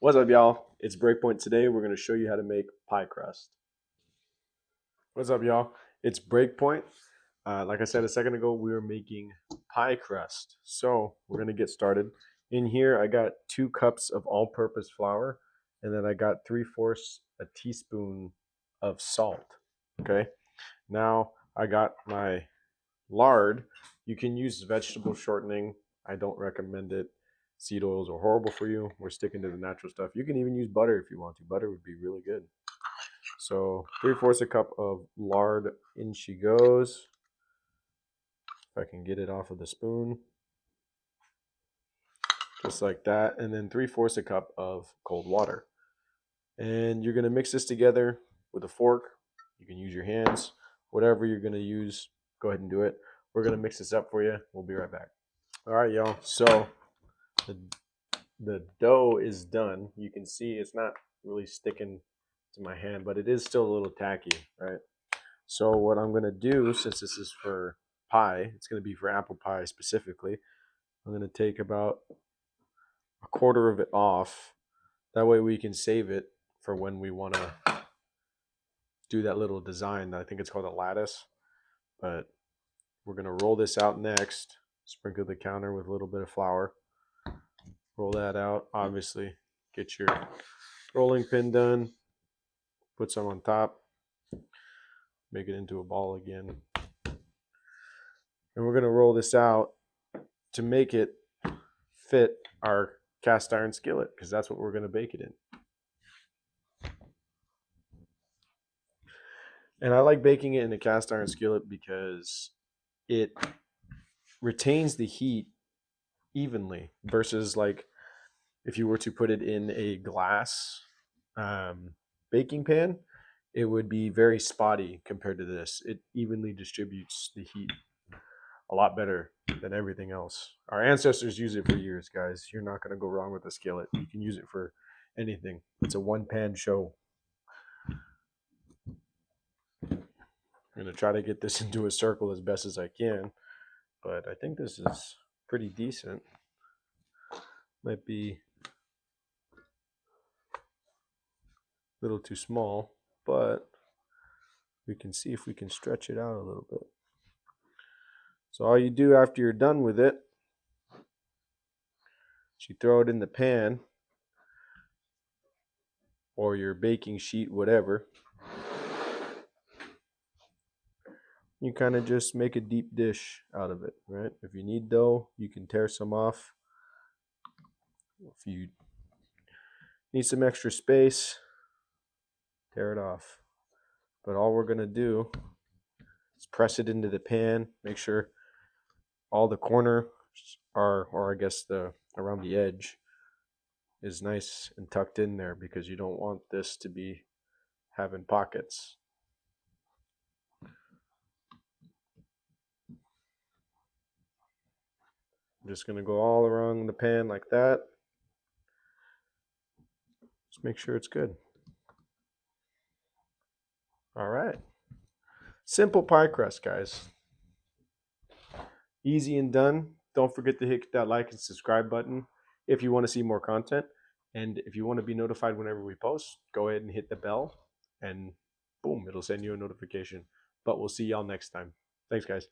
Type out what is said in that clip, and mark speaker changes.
Speaker 1: What's up, y'all? It's Breakpoint. Today we're going to show you how to make pie crust. What's up, y'all? It's Breakpoint. Like I said a second ago, we were making pie crust. So we're going to get started. In here, I got 2 cups of all-purpose flour, and then I got 3/4 a teaspoon of salt. Okay. Now I got my lard. You can use vegetable shortening. I don't recommend it. Seed oils are horrible for you. We're sticking to the natural stuff. You can even use butter if you want to. Butter would be really good. So 3/4 a cup of lard, in she goes. If I can get it off of the spoon. Just like that. And then 3/4 a cup of cold water. And you're going to mix this together with a fork. You can use your hands. Whatever you're going to use, go ahead and do it. We're going to mix this up for you. We'll be right back. All right, y'all. So the dough is done. You can see it's not really sticking to my hand, but it is still a little tacky, right? So what I'm going to do, since this is for pie, it's going to be for apple pie specifically, I'm going to take about 1/4 of it off. That way we can save it for when we want to do that little design. I think it's called a lattice, but we're going to roll this out next. Sprinkle the counter with a little bit of flour. Roll that out. Obviously, get your rolling pin done. Put some on top. Make it into a ball again. And we're going to roll this out to make it fit our cast iron skillet, because that's what we're going to bake it in. And I like baking it in a cast iron skillet because it retains the heat evenly versus like if you were to put it in a glass baking pan, it would be very spotty compared to this. It evenly distributes the heat a lot better than everything else. Our ancestors use it for years, guys. You're not going to go wrong with a skillet. You can use it for anything. It's a one-pan show. I'm going to try to get this into a circle as best as I can, but I think this is pretty decent. Might be a little too small, but we can see if we can stretch it out a little bit. So all you do after you're done with it, you throw it in the pan or your baking sheet, whatever. You kind of just make a deep dish out of it, right? If you need dough, you can tear some off. If you need some extra space, tear it off. But all we're going to do is press it into the pan. Make sure all the corners are, or I guess around the edge is nice and tucked in there, because you don't want this to be having pockets. I'm just going to go all around the pan like that. Just make sure it's good. All right. Simple pie crust, guys. Easy and done. Don't forget to hit that like and subscribe button if you want to see more content. And if you want to be notified whenever we post, go ahead and hit the bell, and boom, it'll send you a notification. But we'll see y'all next time. Thanks, guys.